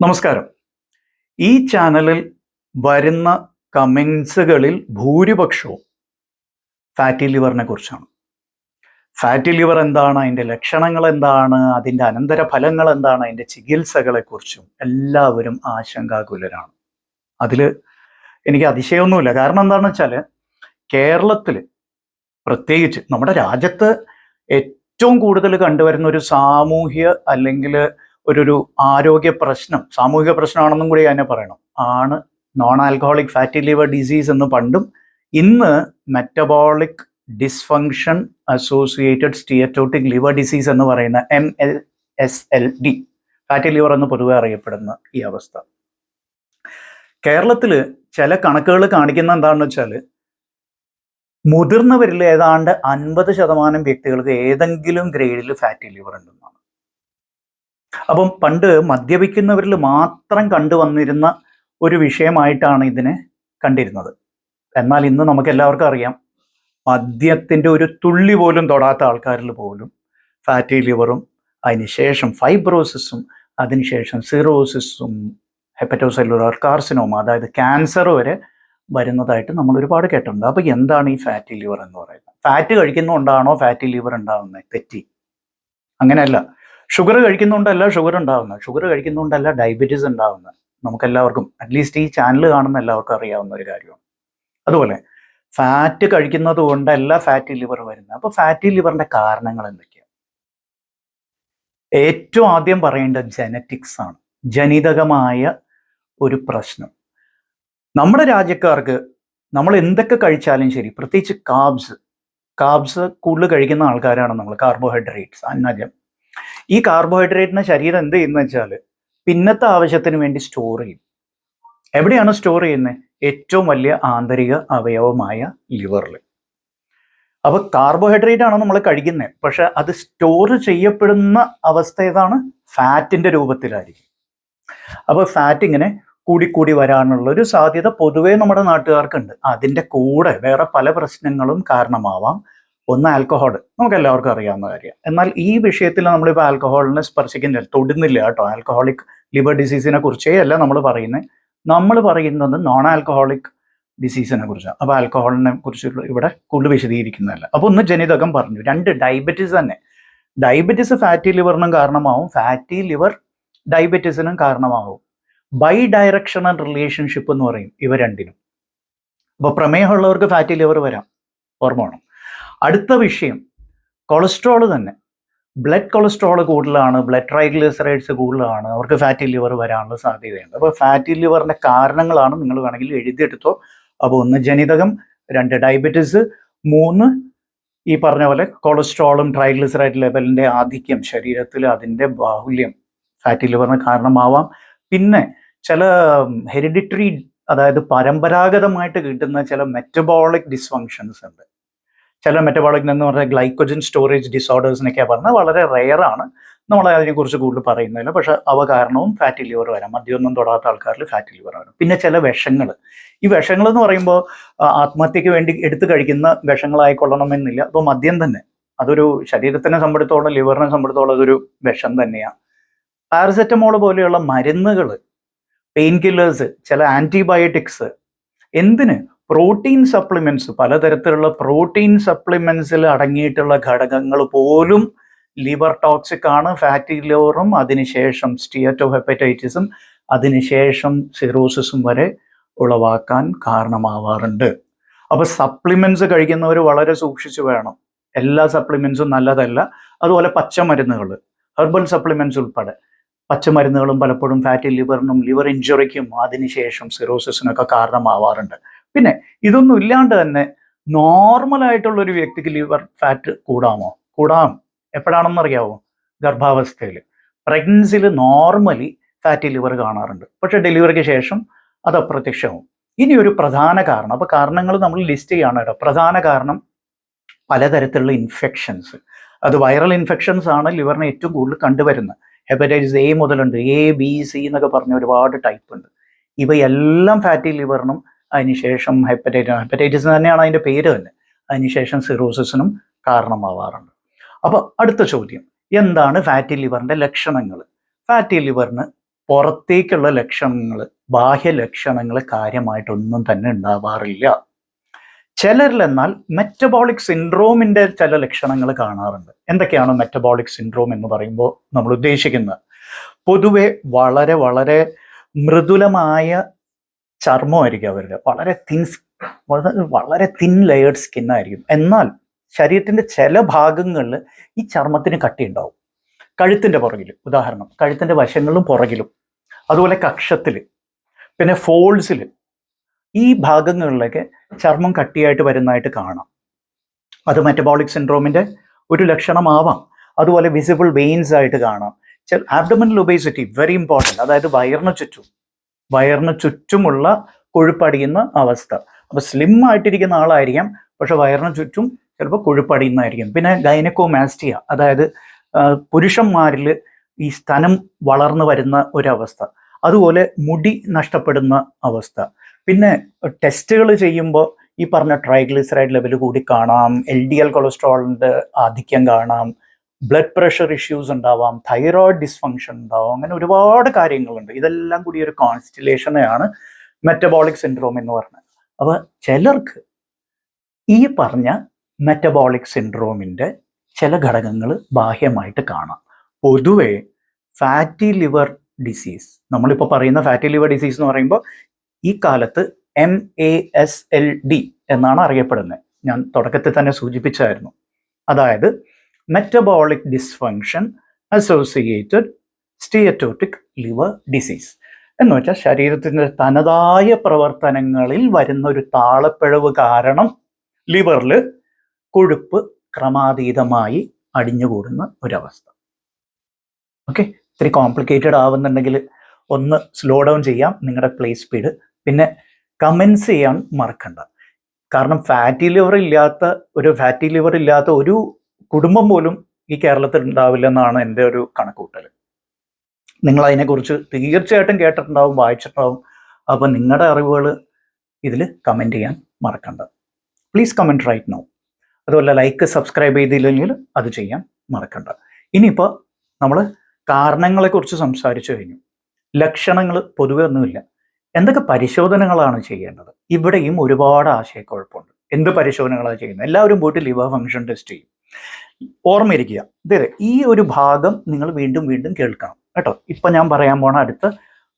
നമസ്കാരം. ഈ ചാനലിൽ വരുന്ന കമൻസുകളിൽ ഭൂരിപക്ഷവും ഫാറ്റി ലിവറിനെ കുറിച്ചാണ്. ഫാറ്റി ലിവർ എന്താണ്, അതിൻ്റെ ലക്ഷണങ്ങൾ എന്താണ്, അതിൻ്റെ അനന്തരഫലങ്ങൾ എന്താണ്, അതിൻ്റെ ചികിത്സകളെക്കുറിച്ചും എല്ലാവരും ആശങ്കാകുലരാണ്. അതിൽ എനിക്ക് അതിശയമൊന്നുമില്ല. കാരണം എന്താണെന്ന് വെച്ചാൽ കേരളത്തിൽ പ്രത്യേകിച്ച് നമ്മുടെ രാജ്യത്ത് ഏറ്റവും കൂടുതൽ കണ്ടുവരുന്ന ഒരു സാമൂഹ്യ അല്ലെങ്കിൽ ഒരു ആരോഗ്യ പ്രശ്നം, സാമൂഹിക പ്രശ്നമാണെന്നും കൂടി അതിനെ പറയണം, ആണ് non alcoholic fatty liver disease എന്ന് പണ്ടും ഇന്ന് metabolic dysfunction associated steatotic liver disease എന്ന് പറയുന്ന MSLD ഫാറ്റി ലിവർ എന്ന് പൊതുവെ അറിയപ്പെടുന്ന ഈ അവസ്ഥ. കേരളത്തിൽ ചില കണക്കുകൾ കാണിക്കുന്ന എന്താണെന്ന് വെച്ചാൽ മുതിർന്നവരിൽ ഏതാണ്ട് 50% വ്യക്തികൾക്ക് ഏതെങ്കിലും ഗ്രേഡിൽ ഫാറ്റി ലിവർ ഉണ്ടെന്നാണ്. അപ്പം പണ്ട് മദ്യപിക്കുന്നവരിൽ മാത്രം കണ്ടുവന്നിരുന്ന ഒരു വിഷയമായിട്ടാണ് ഇതിനെ കണ്ടിരുന്നത്. എന്നാൽ ഇന്ന് നമുക്ക് എല്ലാവർക്കും അറിയാം, മദ്യത്തിൻ്റെ ഒരു തുള്ളി പോലും തൊടാത്ത ആൾക്കാരിൽ പോലും ഫാറ്റി ലിവറും അതിനുശേഷം ഫൈബ്രോസിസും അതിനുശേഷം സിറോസിസും ഹെപ്പറ്റോസെല്ലുലാർ കാർസിനോമ അതായത് ക്യാൻസർ വരെ വരുന്നതായിട്ട് നമ്മൾ ഒരുപാട് കേട്ടിട്ടുണ്ട്. അപ്പോൾ എന്താണ് ഈ ഫാറ്റി ലിവർ എന്ന് പറയുന്നത്? ഫാറ്റ് കഴിക്കുന്നതുകൊണ്ടാണോ ഫാറ്റി ലിവർ ഉണ്ടാകുന്നത്? തെറ്റി. അങ്ങനെയല്ല. ഷുഗർ കഴിക്കുന്നതുകൊണ്ടല്ല ഷുഗർ ഉണ്ടാകുന്നത്, ഷുഗർ കഴിക്കുന്നതുകൊണ്ടല്ല ഡയബറ്റീസ് ഉണ്ടാകുന്നത്. നമുക്കെല്ലാവർക്കും, അറ്റ്ലീസ്റ്റ് ഈ ചാനൽ കാണുന്ന എല്ലാവർക്കും അറിയാവുന്ന ഒരു കാര്യമാണ്. അതുപോലെ ഫാറ്റ് കഴിക്കുന്നത് കൊണ്ടല്ല ഫാറ്റി ലിവർ വരുന്നത്. അപ്പോൾ ഫാറ്റി ലിവറിന്റെ കാരണങ്ങൾ എന്തൊക്കെയാണ്? ഏറ്റവും ആദ്യം പറയേണ്ടത് ജനറ്റിക്സ് ആണ്, ജനിതകമായ ഒരു പ്രശ്നം. നമ്മുടെ രാജ്യക്കാർക്ക് നമ്മൾ എന്തൊക്കെ കഴിച്ചാലും ശരി, പ്രത്യേകിച്ച് കാർബ്സ് കൂടുതൽ കഴിക്കുന്ന ആൾക്കാരാണ് നമ്മൾ. കാർബോഹൈഡ്രേറ്റ്സ്, അന്നജം. ഈ കാർബോഹൈഡ്രേറ്റിനെ ശരീരം എന്ത് ചെയ്യുന്ന വെച്ചാൽ പിന്നത്തെ ആവശ്യത്തിന് വേണ്ടി സ്റ്റോർ ചെയ്യും. എവിടെയാണ് സ്റ്റോർ ചെയ്യുന്നത്? ഏറ്റവും വലിയ ആന്തരിക അവയവമായ ലിവറിൽ. അപ്പോൾ കാർബോഹൈഡ്രേറ്റ് ആണ് നമ്മൾ കഴിക്കുന്നത്, പക്ഷെ അത് സ്റ്റോർ ചെയ്യപ്പെടുന്ന അവസ്ഥ ഏതാണ്? ഫാറ്റിന്റെ രൂപത്തിലായിരിക്കും. അപ്പോൾ ഫാറ്റ് ഇങ്ങനെ കൂടിക്കൂടി വരാനുള്ള ഒരു സാധ്യത പൊതുവേ നമ്മുടെ നാട്ടുകാർക്കുണ്ട്. അതിൻ്റെ കൂടെ വേറെ പല പ്രശ്നങ്ങളും കാരണമാവാം. ഒന്ന് ആൽക്കഹോൾ, നമുക്ക് എല്ലാവർക്കും അറിയാവുന്ന കാര്യം. എന്നാൽ ഈ വിഷയത്തിൽ നമ്മളിപ്പോൾ ആൽക്കഹോളിനെ സ്പർശിക്കുന്നില്ല, തൊടുന്നില്ല കേട്ടോ. ആൽക്കഹോളിക് ലിവർ ഡിസീസിനെ കുറിച്ചേ അല്ല നമ്മൾ പറയുന്നത്. നമ്മൾ പറയുന്നത് നോൺ ആൽക്കഹോളിക് ഡിസീസിനെ കുറിച്ചാണ്. അപ്പോൾ ആൽക്കഹോളിനെ കുറിച്ചുള്ള ഇവിടെ കൂടുതൽ വിശദീകരിക്കുന്നതല്ല. അപ്പോൾ ഒന്ന് ജനിതകം പറഞ്ഞു. 2 ഡയബറ്റീസ് തന്നെ. ഡയബറ്റീസ് ഫാറ്റി ലിവറിനും കാരണമാവും, ഫാറ്റി ലിവർ ഡയബറ്റീസിനും കാരണമാവും. ബൈ ഡയറക്ഷണൽ റിലേഷൻഷിപ്പ് എന്ന് പറയും ഇവ രണ്ടിനും. അപ്പോൾ പ്രമേഹമുള്ളവർക്ക് ഫാറ്റി ലിവർ വരാം, ഓർമ്മ വേണം. അടുത്ത വിഷയം കൊളസ്ട്രോൾ തന്നെ. ബ്ലഡ് കൊളസ്ട്രോൾ കൂടുതലാണ്, ബ്ലഡ് ട്രൈഗ്ലിസറൈഡ്സ് കൂടുതലാണ്, അവർക്ക് ഫാറ്റി ലിവർ വരാനുള്ള സാധ്യതയുണ്ട്. അപ്പോൾ ഫാറ്റി ലിവറിൻ്റെ കാരണങ്ങളാണ് നിങ്ങൾ വേണമെങ്കിൽ എഴുതിയെടുത്തോ. അപ്പോൾ 1 ജനിതകം, 2 ഡയബറ്റീസ്, 3 ഈ പറഞ്ഞ പോലെ കൊളസ്ട്രോളും ട്രൈഗ്ലിസറൈഡ് ലെവലിൻ്റെ ആധിക്യം ശരീരത്തിൽ, അതിൻ്റെ ബാഹുല്യം ഫാറ്റി ലിവറിന് കാരണമാവാം. പിന്നെ ചില ഹെറിഡിറ്ററി, അതായത് പരമ്പരാഗതമായിട്ട് കിട്ടുന്ന ചില മെറ്റബോളിക് ഡിസ്ഫങ്ഷൻസ് ഉണ്ട്. ചില മെറ്റബോളിക് എന്ന് പറഞ്ഞാൽ ഗ്ലൈക്കോജൻ സ്റ്റോറേജ് ഡിസോർഡേഴ്സിനൊക്കെ പറഞ്ഞാൽ വളരെ റെയറാണ്, നമ്മൾ അതിനെക്കുറിച്ച് കൂടുതൽ പറയുന്നില്ല. പക്ഷെ അവ കാരണവും ഫാറ്റി ലിവർ വരാം. മദ്യമൊന്നും തൊടാത്ത ആൾക്കാരിൽ ഫാറ്റി ലിവർ വരാം. പിന്നെ ചില വിഷങ്ങൾ. ഈ വിഷങ്ങൾ എന്ന് പറയുമ്പോൾ ആത്മഹത്യക്ക് വേണ്ടി എടുത്തു കഴിക്കുന്ന വിഷങ്ങളായിക്കൊള്ളണമെന്നില്ല. അപ്പോൾ മദ്യം തന്നെ അതൊരു ശരീരത്തിനെ സംബന്ധിച്ചോളം, ലിവറിനെ സംബന്ധിച്ചോളം അതൊരു വിഷം തന്നെയാണ്. പാരസെറ്റമോൾ പോലെയുള്ള മരുന്നുകൾ, പെയിൻ കില്ലേഴ്സ്, ചില ആൻറ്റിബയോട്ടിക്സ്, എന്തിന്? പ്രോട്ടീൻ സപ്ലിമെന്റ്സ്, പലതരത്തിലുള്ള പ്രോട്ടീൻ സപ്ലിമെന്റ്സിൽ അടങ്ങിയിട്ടുള്ള ഘടകങ്ങൾ പോലും ലിവർ ടോക്സിക് ആണ്. ഫാറ്റി ലിവറും അതിനുശേഷം സ്റ്റിയറ്റോ ഹെപ്പറ്റൈറ്റിസും അതിനുശേഷം സിറോസിസും വരെ ഉളവാക്കാൻ കാരണമാവാറുണ്ട്. അപ്പോൾ സപ്ലിമെന്റ്സ് കഴിക്കുന്നവർ വളരെ സൂക്ഷിച്ചു വേണം. എല്ലാ സപ്ലിമെന്റ്സും നല്ലതല്ല. അതുപോലെ പച്ചമരുന്നുകൾ, ഹെർബൽ സപ്ലിമെന്റ്സ് ഉൾപ്പെടെ പച്ചമരുന്നുകളും പലപ്പോഴും ഫാറ്റി ലിവറിനും ലിവർ ഇഞ്ചുറിക്കും അതിനുശേഷം സിറോസിസിനൊക്കെ കാരണമാവാറുണ്ട്. പിന്നെ ഇതൊന്നും ഇല്ലാണ്ട് തന്നെ നോർമലായിട്ടുള്ള ഒരു വ്യക്തിക്ക് ലിവർ ഫാറ്റ് കൂടാമോ? കൂടാം. എപ്പോഴാണെന്നറിയാവോ? ഗർഭാവസ്ഥയിൽ. പ്രഗ്നൻസിയിൽ നോർമലി ഫാറ്റി ലിവർ കാണാറുണ്ട്, പക്ഷേ ഡെലിവറിക്ക് ശേഷം അത് അപ്രത്യക്ഷമാവും. ഇനി ഒരു പ്രധാന കാരണം, അപ്പോൾ കാരണങ്ങൾ നമ്മൾ ലിസ്റ്റ് ചെയ്യാണ് കേട്ടോ. പ്രധാന കാരണം പലതരത്തിലുള്ള ഇൻഫെക്ഷൻസ്. അത് വൈറൽ ഇൻഫെക്ഷൻസ് ആണ് ലിവറിനെ ഏറ്റവും കൂടുതൽ കണ്ടുവരുന്നത്. ഹെപ്പറ്റൈറ്റിസ് എ മുതലുണ്ട്, എ ബി സി എന്നൊക്കെ പറഞ്ഞ ഒരുപാട് ടൈപ്പ് ഉണ്ട്. ഇവയെല്ലാം ഫാറ്റി ലിവറിനും അതിനുശേഷം ഹെപ്പറ്റൈറ്റിസ് തന്നെയാണ് അതിൻ്റെ പേര് തന്നെ, അതിനുശേഷം സിറോസിസിനും കാരണമാവാറുണ്ട്. അപ്പോൾ അടുത്ത ചോദ്യം, എന്താണ് ഫാറ്റി ലിവറിൻ്റെ ലക്ഷണങ്ങൾ? ഫാറ്റി ലിവറിന് പുറത്തേക്കുള്ള ലക്ഷണങ്ങൾ, ബാഹ്യ ലക്ഷണങ്ങൾ കാര്യമായിട്ടൊന്നും തന്നെ ഉണ്ടാവാറില്ല. ചിലരിൽ എന്നാൽ മെറ്റബോളിക് സിൻഡ്രോമിന്റെ ചില ലക്ഷണങ്ങൾ കാണാറുണ്ട്. എന്തൊക്കെയാണ് മെറ്റബോളിക് സിൻഡ്രോം എന്ന് പറയുമ്പോൾ നമ്മൾ ഉദ്ദേശിക്കുന്നത്? പൊതുവെ വളരെ വളരെ മൃദുലമായ ചർമ്മമായിരിക്കും അവരുടെ, വളരെ തിൻ ലെയേർഡ് സ്കിന്നായിരിക്കും. എന്നാൽ ശരീരത്തിന്റെ ചില ഭാഗങ്ങളിൽ ഈ ചർമ്മത്തിന് കട്ടി ഉണ്ടാവും. കഴുത്തിന്റെ പുറകിൽ, ഉദാഹരണം കഴുത്തിന്റെ വശങ്ങളിലും പുറകിലും, അതുപോലെ കക്ഷത്തിൽ, പിന്നെ ഫോൾഡ്സിൽ, ഈ ഭാഗങ്ങളിലൊക്കെ ചർമ്മം കട്ടിയായിട്ട് വരുന്നതായിട്ട് കാണാം. അത് മെറ്റബോളിക് സിൻഡ്രോമിന്റെ ഒരു ലക്ഷണമാവാം. അതുപോലെ വിസിബിൾ വെയിൻസ് ആയിട്ട് കാണാം. ആബ്ഡോമിനൽ ഒബേസിറ്റി വെരി ഇമ്പോർട്ടൻറ്റ്, അതായത് വയറിന് ചുറ്റുമുള്ള കൊഴുപ്പടിയുന്ന അവസ്ഥ. അപ്പൊ സ്ലിം ആയിട്ടിരിക്കുന്ന ആളായിരിക്കാം, പക്ഷെ വയറിന് ചുറ്റും ചിലപ്പോൾ കൊഴുപ്പടിയുന്നതായിരിക്കും. പിന്നെ ഗൈനക്കോമാസ്റ്റിയ, അതായത് പുരുഷന്മാരിൽ ഈ സ്തനം വളർന്നു വരുന്ന ഒരവസ്ഥ, അതുപോലെ മുടി നഷ്ടപ്പെടുന്ന അവസ്ഥ. പിന്നെ ടെസ്റ്റുകൾ ചെയ്യുമ്പോൾ ഈ പറഞ്ഞ ട്രൈഗ്ലിസറൈഡ് ലെവൽ കൂടി കാണാം, LDL കൊളസ്ട്രോളിൻ്റെ ആധിക്യം കാണാം, ബ്ലഡ് പ്രഷർ ഇഷ്യൂസ് ഉണ്ടാവാം, തൈറോയിഡ് ഡിസ്ഫങ്ഷൻ ഉണ്ടാവാം. അങ്ങനെ ഒരുപാട് കാര്യങ്ങളുണ്ട്. ഇതെല്ലാം കൂടി ഒരു കോൺസ്റ്റലേഷനെയാണ് മെറ്റബോളിക് സിൻഡ്രോം എന്ന് പറഞ്ഞത്. അപ്പോൾ ചിലർക്ക് ഈ പറഞ്ഞ മെറ്റബോളിക് സിൻഡ്രോമിൻ്റെ ചില ഘടകങ്ങൾ ബാഹ്യമായിട്ട് കാണാം. പൊതുവെ ഫാറ്റി ലിവർ ഡിസീസ്, നമ്മളിപ്പോൾ പറയുന്ന ഫാറ്റി ലിവർ ഡിസീസ് എന്ന് പറയുമ്പോൾ ഈ കാലത്ത് MASLD എന്നാണ് അറിയപ്പെടുന്നത്. ഞാൻ തുടക്കത്തിൽ തന്നെ സൂചിപ്പിച്ചായിരുന്നു. അതായത് metabolic dysfunction associated steatotic liver disease എന്ന് വെച്ചാൽ ശരീരത്തിൻ്റെ തനതായ പ്രവർത്തനങ്ങളിൽ വരുന്ന ഒരു താളപ്പിഴവ് കാരണം ലിവറിൽ കൊഴുപ്പ് ക്രമാതീതമായി അടിഞ്ഞുകൂടുന്ന ഒരവസ്ഥ. ഓക്കെ, ഇത്തിരി കോംപ്ലിക്കേറ്റഡ് ആവുന്നുണ്ടെങ്കിൽ ഒന്ന് സ്ലോ ഡൗൺ ചെയ്യാം നിങ്ങളുടെ പ്ലേ സ്പീഡ്. പിന്നെ കമൻസ് ചെയ്യാൻ മറക്കണ്ട. കാരണം ഫാറ്റി ലിവർ ഇല്ലാത്ത ഒരു കുടുംബം പോലും ഈ കേരളത്തിൽ ഉണ്ടാവില്ല എന്നാണ് എൻ്റെ ഒരു കണക്കുകൂട്ടൽ. നിങ്ങൾ അതിനെക്കുറിച്ച് തീർച്ചയായിട്ടും കേട്ടിട്ടുണ്ടാവും, വായിച്ചിട്ടുണ്ടാവും. അപ്പോൾ നിങ്ങളുടെ അറിവുകൾ ഇതിൽ കമൻറ്റ് ചെയ്യാൻ മറക്കണ്ട. Please comment right now. അതുപോലെ ലൈക്ക്, സബ്സ്ക്രൈബ് ചെയ്തില്ലെങ്കിൽ അത് ചെയ്യാൻ മറക്കണ്ട. ഇനിയിപ്പോൾ നമ്മൾ കാരണങ്ങളെക്കുറിച്ച് സംസാരിച്ചു കഴിഞ്ഞു. ലക്ഷണങ്ങൾ പൊതുവെ ഒന്നുമില്ല. എന്തൊക്കെ പരിശോധനകളാണ് ചെയ്യേണ്ടത്? ഇവിടെയും ഒരുപാട് ആശയക്കുഴപ്പമുണ്ട്. എന്ത് പരിശോധനകളാണ് ചെയ്യുന്നത്? എല്ലാവരും പോയിട്ട് ലിവർ ഫംഗ്ഷൻ ടെസ്റ്റ് ചെയ്യും. ഓർമ്മയിരിക്കുക, ഇതേ ഈ ഒരു ഭാഗം നിങ്ങൾ വീണ്ടും വീണ്ടും കേൾക്കണം കേട്ടോ. ഇപ്പം ഞാൻ പറയാൻ പോണ അടുത്ത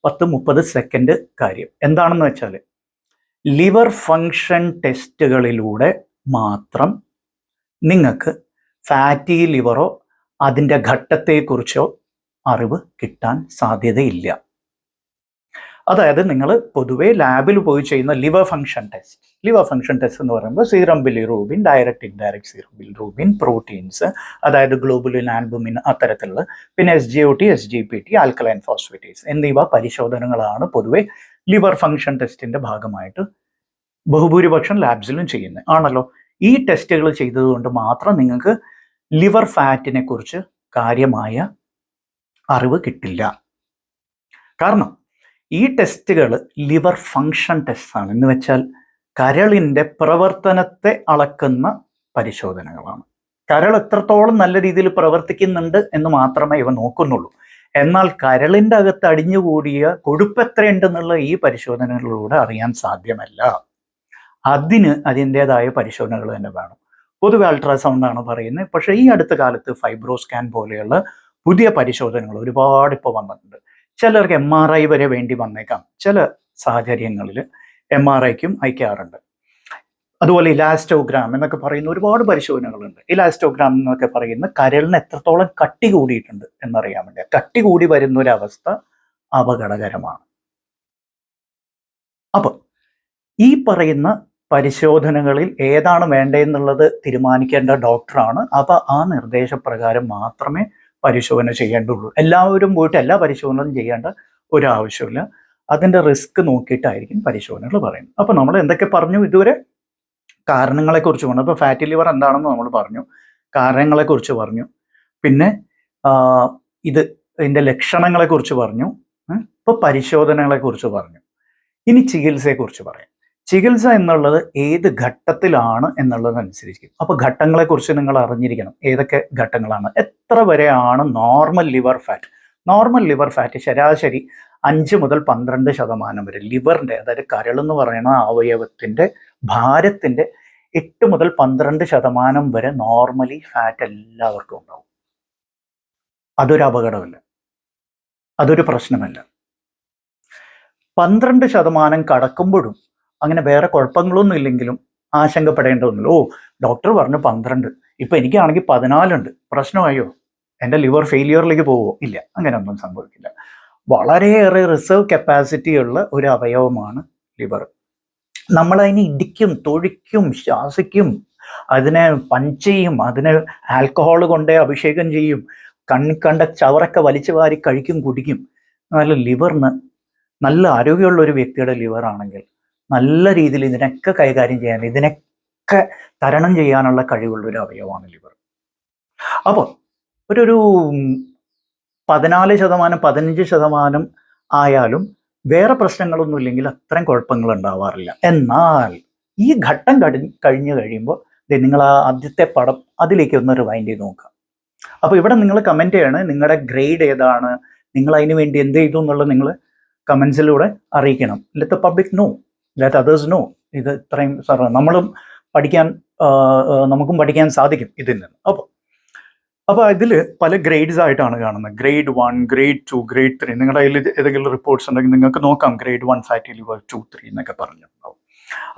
10-30 സെക്കൻഡ് കാര്യം എന്താണെന്ന് വെച്ചാൽ, ലിവർ ഫംഗ്ഷൻ ടെസ്റ്റുകളിലൂടെ മാത്രം നിങ്ങൾക്ക് ഫാറ്റി ലിവറോ അതിൻ്റെ ഘട്ടത്തെക്കുറിച്ചോ അറിവ് കിട്ടാൻ സാധ്യതയില്ല. അതായത് നിങ്ങൾ പൊതുവേ ലാബിൽ പോയി ചെയ്യുന്ന ലിവർ ഫംഗ്ഷൻ ടെസ്റ്റ് എന്ന് പറയുമ്പോൾ serum bilirubin, direct indirect serum bilirubin, proteins, അതായത് ഗ്ലോബുലിൻ, ആൽബുമിൻ, അത്തരത്തിലുള്ള, പിന്നെ SGOT, SGPT, ആൽക്കലൈൻ ഫോസ്ഫേറ്റേസ് എന്നിവ പരിശോധനകളാണ് പൊതുവെ ലിവർ ഫംഗ്ഷൻ ടെസ്റ്റിന്റെ ഭാഗമായിട്ട് ബഹുഭൂരിപക്ഷം ലാബ്സിലും ചെയ്യുന്നത് ആണല്ലോ. ഈ ടെസ്റ്റുകൾ ചെയ്തതുകൊണ്ട് മാത്രം നിങ്ങൾക്ക് ലിവർ ഫാറ്റിനെ കുറിച്ച് കാര്യമായ അറിവ് കിട്ടില്ല. കാരണം ഈ ടെസ്റ്റുകൾ ലിവർ ഫംഗ്ഷൻ ടെസ്റ്റാണ്. എന്ന് വെച്ചാൽ കരളിൻ്റെ പ്രവർത്തനത്തെ അളക്കുന്ന പരിശോധനകളാണ്. കരൾ എത്രത്തോളം നല്ല രീതിയിൽ പ്രവർത്തിക്കുന്നുണ്ട് എന്ന് മാത്രമേ ഇവ നോക്കുന്നുള്ളൂ. എന്നാൽ കരളിൻ്റെ അകത്ത് അടിഞ്ഞുകൂടിയ കൊഴുപ്പ് എത്രയുണ്ടെന്നുള്ള ഈ പരിശോധനകളിലൂടെ അറിയാൻ സാധ്യമല്ല. അതിന് അതിൻ്റെതായ പരിശോധനകൾ തന്നെ വേണം. പൊതുവെ അൾട്രാസൗണ്ടാണ് പറയുന്നത്. പക്ഷേ ഈ അടുത്ത കാലത്ത് ഫൈബ്രോസ്കാൻ പോലെയുള്ള പുതിയ പരിശോധനകൾ ഒരുപാട് ഇപ്പോൾ വന്നിട്ടുണ്ട്. ചിലർക്ക് MRI വരെ വേണ്ടി വന്നേക്കാം. ചില സാഹചര്യങ്ങളിൽ MRIക്കും അയക്കാറുണ്ട്. അതുപോലെ ഇലാസ്റ്റോഗ്രാം എന്നൊക്കെ പറയുന്ന ഒരുപാട് പരിശോധനകളുണ്ട്. ഇലാസ്റ്റോഗ്രാം എന്നൊക്കെ പറയുന്ന കരളിന് എത്രത്തോളം കട്ടി കൂടിയിട്ടുണ്ട് എന്നറിയാൻ വേണ്ടി. കട്ടി കൂടി വരുന്ന ഒരവസ്ഥ അപകടകരമാണ്. അപ്പോൾ ഈ പറയുന്ന പരിശോധനകളിൽ ഏതാണ് വേണ്ടതെന്നുള്ളത് തീരുമാനിക്കേണ്ട ഡോക്ടറാണ്. അപ്പോൾ ആ നിർദ്ദേശപ്രകാരം മാത്രമേ പരിശോധന ചെയ്യേണ്ടുള്ളൂ. എല്ലാവരും പോയിട്ട് എല്ലാ പരിശോധനകളും ചെയ്യേണ്ട ഒരാവശ്യമില്ല. അതിൻ്റെ റിസ്ക് നോക്കിയിട്ടായിരിക്കും പരിശോധനകൾ പറയുന്നത്. അപ്പോൾ നമ്മൾ എന്തൊക്കെ പറഞ്ഞു ഇതുവരെ? കാരണങ്ങളെക്കുറിച്ച് പറഞ്ഞു. അപ്പോൾ ഫാറ്റി ലിവർ എന്താണെന്ന് നമ്മൾ പറഞ്ഞു, കാരണങ്ങളെക്കുറിച്ച് പറഞ്ഞു, പിന്നെ ഇതിൻ്റെ ലക്ഷണങ്ങളെക്കുറിച്ച് പറഞ്ഞു, ഇപ്പോൾ പരിശോധനകളെക്കുറിച്ച് പറഞ്ഞു. ഇനി ചികിത്സയെക്കുറിച്ച് പറയാം. ചികിത്സ എന്നുള്ളത് ഏത് ഘട്ടത്തിലാണ് എന്നുള്ളതനുസരിച്ച്. അപ്പോൾ ഘട്ടങ്ങളെക്കുറിച്ച് നിങ്ങൾ അറിഞ്ഞിരിക്കണം. ഏതൊക്കെ ഘട്ടങ്ങളാണ്, എത്ര വരെയാണ് normal liver fat. Normal liver fat ശരാശരി 5 മുതൽ 12% വരെ ലിവറിൻ്റെ, അതായത് കരളെന്ന് പറയുന്ന അവയവത്തിൻ്റെ ഭാരത്തിൻ്റെ 8 മുതൽ 12% വരെ നോർമലി ഫാറ്റ് എല്ലാവർക്കും ഉണ്ടാവും. അതൊരു അപകടമല്ല, അതൊരു പ്രശ്നമല്ല. 12% കടക്കുമ്പോഴും അങ്ങനെ വേറെ കുഴപ്പങ്ങളൊന്നും ഇല്ലെങ്കിലും ആശങ്കപ്പെടേണ്ടതൊന്നുമില്ല. ഡോക്ടർ പറഞ്ഞു 12, ഇപ്പം എനിക്കാണെങ്കിൽ 14 പ്രശ്നമായോ, എൻ്റെ ലിവർ ഫെയിലിയറിലേക്ക് പോവോ? ഇല്ല, അങ്ങനെയൊന്നും സംഭവിക്കില്ല. വളരെയേറെ റിസർവ് കപ്പാസിറ്റി ഉള്ള ഒരു അവയവമാണ് ലിവർ. നമ്മളതിനെ ഇടിക്കും, തൊഴിക്കും, ശ്വാസിക്കും, അതിനെ പഞ്ച് ചെയ്യും, അതിനെ ആൽക്കഹോൾ കൊണ്ട് അഭിഷേകം ചെയ്യും, കണ്ണി കണ്ട ചവറൊക്കെ വലിച്ചു വാരി കഴിക്കും, കുടിക്കും. നല്ല ലിവറിന്, നല്ല ആരോഗ്യമുള്ള ഒരു വ്യക്തിയുടെ ലിവർ ആണെങ്കിൽ നല്ല രീതിയിൽ ഇതിനൊക്കെ കൈകാര്യം ചെയ്യാൻ, ഇതിനൊക്കെ തരണം ചെയ്യാനുള്ള കഴിവുള്ള ഒരു അവയവമാണ് ലിവർ. അപ്പോൾ ഒരു 14%, 15% ആയാലും വേറെ പ്രശ്നങ്ങളൊന്നും ഇല്ലെങ്കിൽ അത്രയും കുഴപ്പങ്ങൾ ഉണ്ടാവാറില്ല. എന്നാൽ ഈ ഘട്ടം കഴിഞ്ഞു കഴിയുമ്പോൾ നിങ്ങൾ ആ ആദ്യത്തെ പടം അതിലേക്ക് ഒന്ന് റിവൈൻഡ് ചെയ്ത് നോക്കുക. അപ്പോൾ ഇവിടെ നിങ്ങൾ കമൻറ്റ് ചെയ്യണേ, നിങ്ങളുടെ ഗ്രേഡ് ഏതാണ്, നിങ്ങൾ അതിന് വേണ്ടി എന്ത് ചെയ്തു എന്നുള്ളത് നിങ്ങൾ കമൻസിലൂടെ അറിയിക്കണം. Let the public know, let others know. ഇത് ഇത്രയും നമ്മളും നമുക്കും പഠിക്കാൻ സാധിക്കും ഇതിൽ നിന്ന്. അപ്പോൾ ഇതിൽ പല ഗ്രേഡ്സ് ആയിട്ടാണ് കാണുന്നത്. Grade 1, grade 2, grade 3. നിങ്ങളുടെ കയ്യിൽ ഏതെങ്കിലും റിപ്പോർട്ട്സ് ഉണ്ടെങ്കിൽ നിങ്ങൾക്ക് നോക്കാം. ഗ്രേഡ് 1 ഫാറ്റി ലിവർ, 2, 3 എന്നൊക്കെ പറഞ്ഞിട്ടുണ്ടാവും.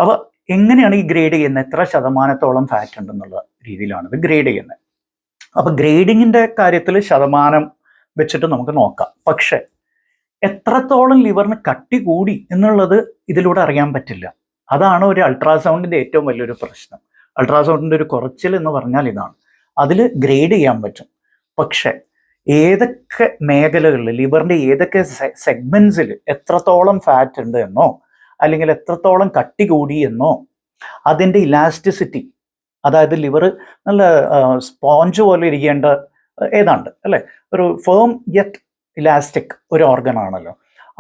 അപ്പോൾ എങ്ങനെയാണ് ഈ ഗ്രേഡ് ചെയ്യുന്നത്, എത്ര ശതമാനത്തോളം ഫാറ്റ് ഉണ്ടെന്നുള്ള രീതിയിലാണ് ഇത് ഗ്രേഡ് ചെയ്യുന്നത്. അപ്പോൾ ഗ്രേഡിങ്ങിൻ്റെ കാര്യത്തിൽ ശതമാനം വെച്ചിട്ട് നമുക്ക് നോക്കാം. പക്ഷെ എത്രത്തോളം ലിവറിന് കട്ടി കൂടി എന്നുള്ളത് ഇതിലൂടെ അറിയാൻ പറ്റില്ല. അതാണ് ഒരു അൾട്രാസൗണ്ടിൻ്റെ ഏറ്റവും വലിയൊരു പ്രശ്നം. അൾട്രാസൗണ്ടിൻ്റെ ഒരു കുറച്ചിൽ എന്ന് പറഞ്ഞാൽ ഇതാണ്. അതിൽ ഗ്രേഡ് ചെയ്യാൻ പറ്റും. പക്ഷെ ഏതൊക്കെ മേഖലകളിൽ, ലിവറിൻ്റെ ഏതൊക്കെ സെഗ്മെൻറ്റ്സിൽ എത്രത്തോളം ഫാറ്റ് ഉണ്ട് എന്നോ അല്ലെങ്കിൽ എത്രത്തോളം കട്ടി കൂടി എന്നോ അതിൻ്റെ ഇലാസ്റ്റിസിറ്റി, അതായത് ലിവർ നല്ല സ്പോഞ്ച് പോലെ ഇരിക്കേണ്ട ഏതാണ്ട് അല്ലേ, ഒരു ഫേം യെറ്റ് ഇലാസ്റ്റിക് ഒരു ഓർഗൻ ആണല്ലോ,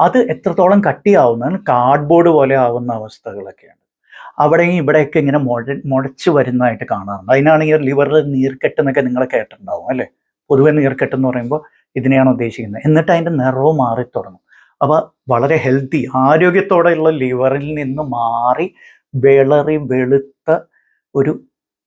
അത് എത്രത്തോളം കട്ടിയാവുന്നതിന് കാർഡ്ബോർഡ് പോലെ ആവുന്ന അവസ്ഥകളൊക്കെയാണ്. അവിടെയും ഇവിടെയൊക്കെ ഇങ്ങനെ മുഴച്ച് വരുന്നതായിട്ട് കാണാറുണ്ട്. അതിനാണ് ഈ ലിവറിൽ നീർക്കെട്ട് എന്നൊക്കെ നിങ്ങൾ കേട്ടിട്ടുണ്ടാവും അല്ലേ. പൊതുവെ നീർക്കെട്ട് എന്ന് പറയുമ്പോൾ ഇതിനെയാണ് ഉദ്ദേശിക്കുന്നത്. എന്നിട്ട് അതിൻ്റെ നിറവ് മാറി തുടങ്ങും. അപ്പോൾ വളരെ ഹെൽത്തി, ആരോഗ്യത്തോടെയുള്ള ലിവറിൽ നിന്ന് മാറി വിളറി വെളുത്ത ഒരു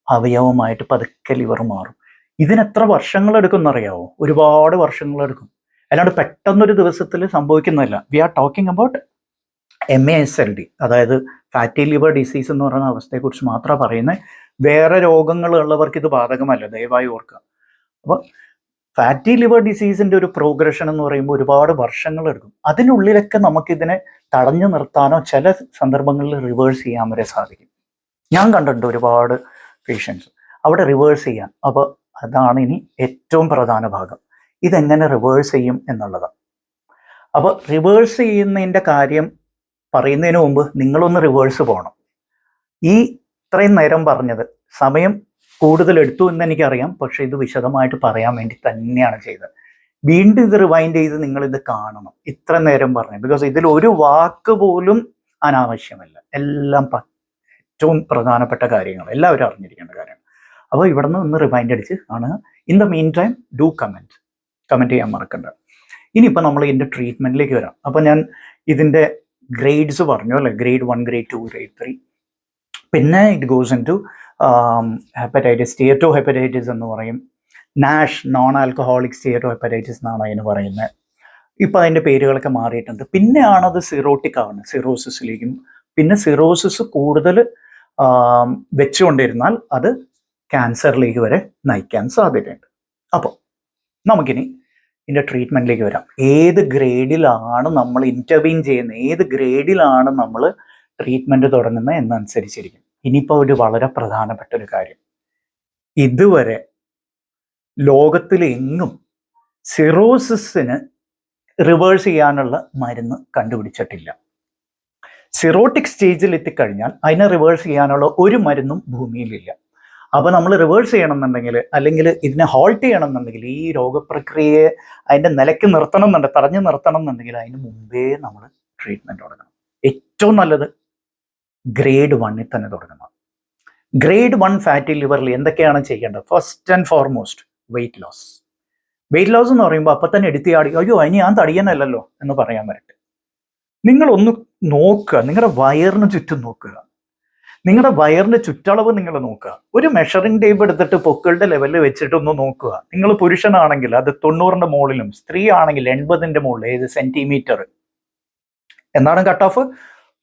അവയവമായിട്ട് പതുക്കെ ലിവർ മാറും. ഇതിനെത്ര വർഷങ്ങളെടുക്കും എന്നറിയാവോ? ഒരുപാട് വർഷങ്ങളെടുക്കും. അല്ലാണ്ട് പെട്ടെന്നൊരു ദിവസത്തിൽ സംഭവിക്കുന്നതല്ല. We are talking about MASLD, അതായത് ഫാറ്റി ലിവർ ഡിസീസ് എന്ന് പറയുന്ന അവസ്ഥയെക്കുറിച്ച് മാത്രമാണ് പറയുന്നത്. വേറെ രോഗങ്ങളുള്ളവർക്ക് ഇത് ബാധകമല്ല, ദയവായി ഓർക്കുക. അപ്പോൾ ഫാറ്റി ലിവർ ഡിസീസിൻ്റെ ഒരു പ്രോഗ്രഷൻ എന്ന് പറയുമ്പോൾ ഒരുപാട് വർഷങ്ങളെടുക്കും. അതിനുള്ളിലൊക്കെ നമുക്കിതിനെ തടഞ്ഞു നിർത്താനോ ചില സന്ദർഭങ്ങളിൽ റിവേഴ്സ് ചെയ്യാൻ വരെ സാധിക്കും. ഞാൻ കണ്ടിട്ടുണ്ട് ഒരുപാട് പേഷ്യൻസ് അവിടെ റിവേഴ്സ് ചെയ്യാൻ. അപ്പോൾ അതാണ് ഇനി ഏറ്റവും പ്രധാന ഭാഗം, ഇതെങ്ങനെ റിവേഴ്സ് ചെയ്യും എന്നുള്ളതാണ്. അപ്പോൾ റിവേഴ്സ് ചെയ്യുന്നതിൻ്റെ കാര്യം പറയുന്നതിന് മുമ്പ് നിങ്ങളൊന്ന് റിവേഴ്സ് പോകണം. ഈ ഇത്രയും നേരം പറഞ്ഞത് സമയം കൂടുതൽ എടുത്തു എന്ന് എനിക്കറിയാം, പക്ഷേ ഇത് വിശദമായിട്ട് പറയാൻ വേണ്ടി തന്നെയാണ് ചെയ്തത്. വീണ്ടും ഇത് റിവൈൻഡ് ചെയ്ത് നിങ്ങളിത് കാണണം. ഇത്ര നേരം പറഞ്ഞു, ബിക്കോസ് ഇതിൽ ഒരു വാക്ക് പോലും അനാവശ്യമല്ല. എല്ലാം ഏറ്റവും പ്രധാനപ്പെട്ട കാര്യങ്ങൾ, എല്ലാവരും അറിഞ്ഞിരിക്കേണ്ട കാര്യമാണ്. അപ്പോൾ ഇവിടെ നിന്ന് ഒന്ന് റിവൈൻഡ് അടിച്ച് കാണുക. In the mean time do comment ചെയ്യാൻ മറക്കണ്ട. ഇനിയിപ്പോൾ നമ്മൾ ഇതിൻ്റെ ട്രീറ്റ്മെൻറ്റിലേക്ക് വരാം. അപ്പോൾ ഞാൻ ഇതിൻ്റെ ഗ്രേഡ്സ് പറഞ്ഞു അല്ലേ, ഗ്രേഡ് 1, ഗ്രേഡ് 2, ഗ്രേഡ് 3. പിന്നെ it goes into hepatitis, steatohepatitis എന്ന് പറയും. NASH, non alcoholic steatohepatitis എന്നാണ് അതിന് പറയുന്നത്. ഇപ്പോൾ അതിൻ്റെ പേരുകളൊക്കെ മാറിയിട്ടുണ്ട്. പിന്നെയാണത് സിറോട്ടിക് ആവുന്നത്, സിറോസിസിലേക്കും. പിന്നെ സിറോസിസ് കൂടുതൽ വെച്ചുകൊണ്ടിരുന്നാൽ അത് ക്യാൻസറിലേക്ക് വരെ നയിക്കാൻ സാധ്യതയുണ്ട്. അപ്പോൾ നമുക്കിനി ഇതിൻ്റെ ട്രീറ്റ്മെൻറ്റിലേക്ക് വരാം. ഏത് ഗ്രേഡിലാണ് നമ്മൾ ഇൻ്റർവീൻ ചെയ്യുന്നത്, ഏത് ഗ്രേഡിലാണ് നമ്മൾ ട്രീറ്റ്മെൻറ്റ് തുടങ്ങുന്നത് എന്നനുസരിച്ചിരിക്കും. ഇനിയിപ്പോൾ ഒരു വളരെ പ്രധാനപ്പെട്ട ഒരു കാര്യം, ഇതുവരെ ലോകത്തിലെങ്ങും സിറോസിസിന് റിവേഴ്സ് ചെയ്യാനുള്ള മരുന്ന് കണ്ടുപിടിച്ചിട്ടില്ല. സിറോട്ടിക് സ്റ്റേജിൽ എത്തിക്കഴിഞ്ഞാൽ അതിനെ റിവേഴ്സ് ചെയ്യാനുള്ള ഒരു മരുന്നും ഭൂമിയിലില്ല. അപ്പോൾ നമ്മൾ റിവേഴ്സ് ചെയ്യണമെന്നുണ്ടെങ്കിൽ, അല്ലെങ്കിൽ ഇതിനെ ഹോൾട്ട് ചെയ്യണമെന്നുണ്ടെങ്കിൽ, ഈ രോഗപ്രക്രിയയെ അതിൻ്റെ നിലയ്ക്ക് നിർത്തണം എന്നുണ്ടെങ്കിൽ, തടഞ്ഞു നിർത്തണം എന്നുണ്ടെങ്കിൽ അതിന് മുമ്പേ നമ്മൾ ട്രീറ്റ്മെൻറ്റ് തുടങ്ങണം. ഏറ്റവും നല്ലത് ഗ്രേഡ് 1 തന്നെ തുടങ്ങണം. ഗ്രേഡ് 1 ഫാറ്റി ലിവറിൽ എന്തൊക്കെയാണ് ചെയ്യേണ്ടത്? First and foremost weight loss. Weight loss എന്ന് പറയുമ്പോൾ അപ്പം തന്നെ എടുത്തിയാടി അയ്യോ ഇനി ഞാൻ തടിയനല്ലല്ലോ എന്ന് പറയാൻ വരട്ടെ. നിങ്ങളൊന്ന് നോക്കുക, നിങ്ങളുടെ വയറിന് ചുറ്റും നോക്കുക, നിങ്ങളുടെ വയറിന്റെ ചുറ്റളവ് നിങ്ങൾ നോക്കുക. ഒരു മെഷറിംഗ് ടേപ്പ് എടുത്തിട്ട് പൊക്കളുടെ ലെവലിൽ വെച്ചിട്ട് ഒന്ന് നോക്കുക. നിങ്ങൾ പുരുഷനാണെങ്കിൽ അത് 90ന്റെ മുകളിലും, സ്ത്രീ ആണെങ്കിൽ 80ന്റെ മുകളിൽ, ഏത് സെന്റിമീറ്റർ എന്താണ് കട്ട് ഓഫ്?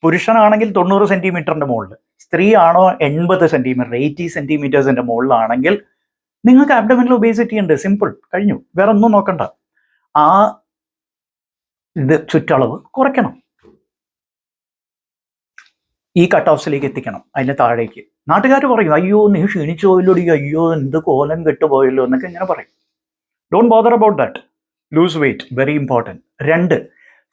പുരുഷനാണെങ്കിൽ 90 സെന്റിമീറ്ററിന്റെ മുകളിൽ, സ്ത്രീ ആണോ 80 സെന്റിമീറ്റർ 80 സെന്റിമീറ്റേഴ്സിന്റെ മുകളിലാണെങ്കിൽ നിങ്ങൾക്ക് അബ്ഡോമിനൽ ഒബേസിറ്റി ഉണ്ട്. സിമ്പിൾ, കഴിഞ്ഞു. വേറെ ഒന്നും നോക്കണ്ട. ആ ഇത് ചുറ്റളവ് കുറയ്ക്കണം, ഈ കട്ട് ഓഫ്സിലേക്ക് എത്തിക്കണം, അതിന് താഴേക്ക്. നാട്ടുകാർ പറയും അയ്യോ നീ ക്ഷീണിച്ചു പോയല്ലോടി, അയ്യോ എന്ത് കോലം കെട്ടുപോയല്ലോ എന്നൊക്കെ ഇങ്ങനെ പറയും. Don't bother about that. Loose wait, very important. 2,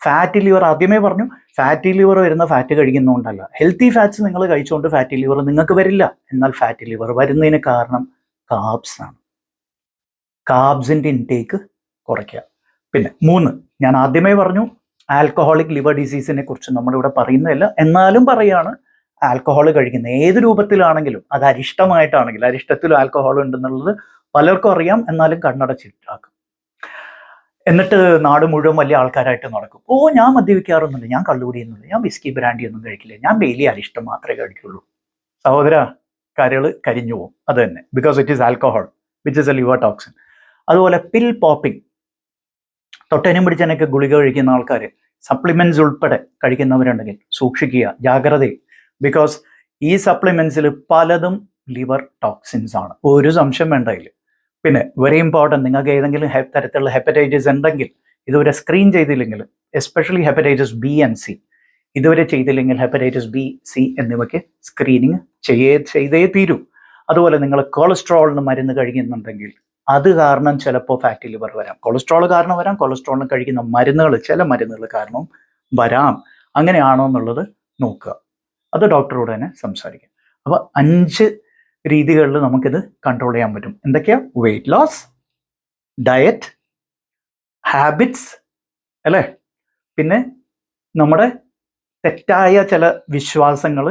fatty liver. ആദ്യമേ പറഞ്ഞു, ഫാറ്റി ലിവർ വരുന്ന ഫാറ്റ് കഴിക്കുന്നതുകൊണ്ടല്ല. ഹെൽത്തി ഫാറ്റ്സ് നിങ്ങൾ കഴിച്ചുകൊണ്ട് ഫാറ്റി ലിവർ നിങ്ങൾക്ക് വരില്ല. എന്നാൽ ഫാറ്റി ലിവർ വരുന്നതിന് കാരണം കാർബ്സ് ആണ്. കാർബ്സിൻ്റെ ഇൻടേക്ക് കുറയ്ക്കുക. പിന്നെ 3, ഞാൻ ആദ്യമേ പറഞ്ഞു ആൽക്കഹോളിക് ലിവർ ഡിസീസിനെ കുറിച്ച് നമ്മളിവിടെ പറയുന്നില്ല, എന്നാലും പറയാണ്, ആൽക്കഹോൾ കഴിക്കുന്ന ഏത് രൂപത്തിലാണെങ്കിലും, അത് അരിഷ്ടമായിട്ടാണെങ്കിൽ, അരിഷ്ടത്തിലും ആൽക്കഹോൾ ഉണ്ടെന്നുള്ളത് പലർക്കും അറിയാം, എന്നാലും കണ്ണടച്ചിട്ടാക്കും. എന്നിട്ട് നാട് മുഴുവൻ വലിയ ആൾക്കാരായിട്ട് നടക്കും. ഓ ഞാൻ മദ്യപിക്കാറൊന്നുമില്ല, ഞാൻ കള്ളുകൂടിയൊന്നുമില്ല, ഞാൻ വിസ്കി ബ്രാൻഡി ഒന്നും കഴിക്കില്ല, ഞാൻ ഡെയിലി അരിഷ്ടം മാത്രമേ കഴിക്കുള്ളൂ. സഹോദര, കരൾ കരിഞ്ഞു പോകും. അത് തന്നെ, because it is alcohol which is A liver toxin. അതുപോലെ പിൽ പോപ്പിംഗ്, തൊട്ടനും പിടിച്ചതിനൊക്കെ ഗുളിക കഴിക്കുന്ന ആൾക്കാർ, സപ്ലിമെന്റ്സ് ഉൾപ്പെടെ കഴിക്കുന്നവരുണ്ടെങ്കിൽ സൂക്ഷിക്കുക, ജാഗ്രത. ബിക്കോസ് ഈ സപ്ലിമെന്റ്സിൽ പലതും ലിവർ ടോക്സിൻസ് ആണ്, ഒരു സംശയം വേണ്ട ഇതിൽ. പിന്നെ വെരി ഇമ്പോർട്ടൻറ്റ്, നിങ്ങൾക്ക് ഏതെങ്കിലും തരത്തിലുള്ള ഹെപ്പറ്റൈറ്റിസ് ഉണ്ടെങ്കിൽ ഇതുവരെ സ്ക്രീൻ ചെയ്തില്ലെങ്കിൽ, especially hepatitis B and C ഇതുവരെ ചെയ്തില്ലെങ്കിൽ, ഹെപ്പറ്റൈറ്റിസ് ബി, സി എന്നിവയ്ക്ക് സ്ക്രീനിങ് ചെയ്തേ തീരൂ. അതുപോലെ നിങ്ങൾ കൊളസ്ട്രോളിന് മരുന്ന് കഴിക്കുന്നുണ്ടെങ്കിൽ അത് കാരണം ചിലപ്പോൾ ഫാറ്റി ലിവർ വരാം. കൊളസ്ട്രോൾ കാരണം വരാം, കൊളസ്ട്രോളിന് കഴിക്കുന്ന മരുന്നുകൾ, ചില മരുന്നുകൾ കാരണം വരാം. അങ്ങനെയാണോ എന്നുള്ളത് നോക്കുക, അത് ഡോക്ടറോട് തന്നെ സംസാരിക്കുക. അപ്പോൾ 5 രീതികളിൽ നമുക്കിത് കൺട്രോൾ ചെയ്യാൻ പറ്റും. എന്തൊക്കെയാ? വെയിറ്റ് ലോസ്, ഡയറ്റ്, ഹാബിറ്റ്സ് അല്ലേ, പിന്നെ നമ്മുടെ തെറ്റായ ചില വിശ്വാസങ്ങൾ,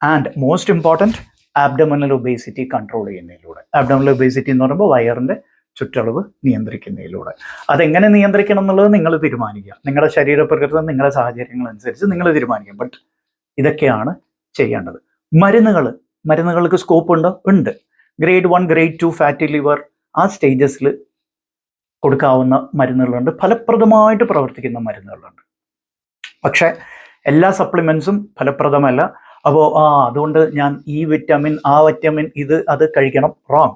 and most important abdominal obesity control ചെയ്യുന്നതിലൂടെ. ആബ്ഡോമിനൽ ഒബേസിറ്റി എന്ന് പറയുമ്പോൾ വയറിൻ്റെ ചുറ്റളവ് നിയന്ത്രിക്കുന്നതിലൂടെ. അതെങ്ങനെ നിയന്ത്രിക്കണം എന്നുള്ളത് നിങ്ങൾ തീരുമാനിക്കുക. നിങ്ങളുടെ ശരീരപ്രകൃതം, നിങ്ങളുടെ സാഹചര്യങ്ങൾ അനുസരിച്ച് നിങ്ങൾ തീരുമാനിക്കുക. ബട്ട് ഇതൊക്കെയാണ് ചെയ്യേണ്ടത്. മരുന്നുകൾക്ക് സ്കോപ്പ് ഉണ്ടോ? ഉണ്ട്. ഗ്രേഡ് 1, ഗ്രേഡ് 2 ഫാറ്റി ലിവർ ആ സ്റ്റേജസിൽ കൊടുക്കാവുന്ന മരുന്നുകളുണ്ട്, ഫലപ്രദമായിട്ട് പ്രവർത്തിക്കുന്ന മരുന്നുകളുണ്ട്. പക്ഷേ എല്ലാ സപ്ലിമെൻസും ഫലപ്രദമല്ല. അപ്പോൾ അതുകൊണ്ട് ഞാൻ ഈ വിറ്റാമിൻ ആ വിറ്റാമിൻ അത് കഴിക്കണം, റോങ്.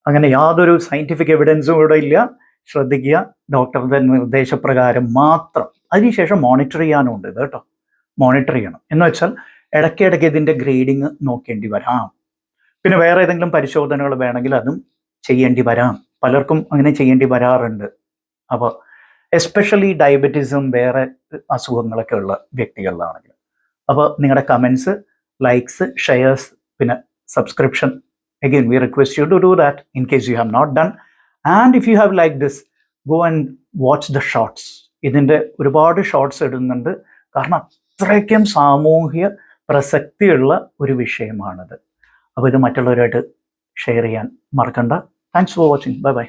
അങ്ങനെ യാതൊരു സയൻറ്റിഫിക് എവിഡൻസും ഇവിടെ ഇല്ല. ശ്രദ്ധിക്കുക, ഡോക്ടറുടെ നിർദ്ദേശപ്രകാരം മാത്രം. അതിനുശേഷം മോണിറ്റർ ചെയ്യാനുണ്ട് ഇത് കേട്ടോ, മോണിറ്റർ ചെയ്യണം. എന്ന് വെച്ചാൽ ഇടയ്ക്കിടയ്ക്ക് ഇതിൻ്റെ ഗ്രേഡിങ് നോക്കേണ്ടി വരാം. പിന്നെ വേറെ ഏതെങ്കിലും പരിശോധനകൾ വേണമെങ്കിൽ അതും ചെയ്യേണ്ടി വരാം. പലർക്കും അങ്ങനെ ചെയ്യേണ്ടി വരാറുണ്ട്. അപ്പോൾ എസ്പെഷ്യലി ഡയബറ്റീസും വേറെ അസുഖങ്ങളൊക്കെ ഉള്ള വ്യക്തികളിലാണെങ്കിൽ. അപ്പോൾ നിങ്ങളുടെ കമൻസ്, ലൈക്സ്, ഷെയർസ്, പിന്നെ subscription, again we request you to do that in case you have not done. And if you have liked this, go and watch the shorts. ഇതിൻ്റെ ഒരുപാട് ഷോർട്സ് ഇടുന്നുണ്ട്, കാരണം അത്രയ്ക്കും സാമൂഹ്യ പ്രസക്തിയുള്ള ഒരു വിഷയമാണിത്. അപ്പോൾ ഇത് മറ്റുള്ളവരായിട്ട് ഷെയർ ചെയ്യാൻ മറക്കണ്ട. Thanks for watching. Bye bye.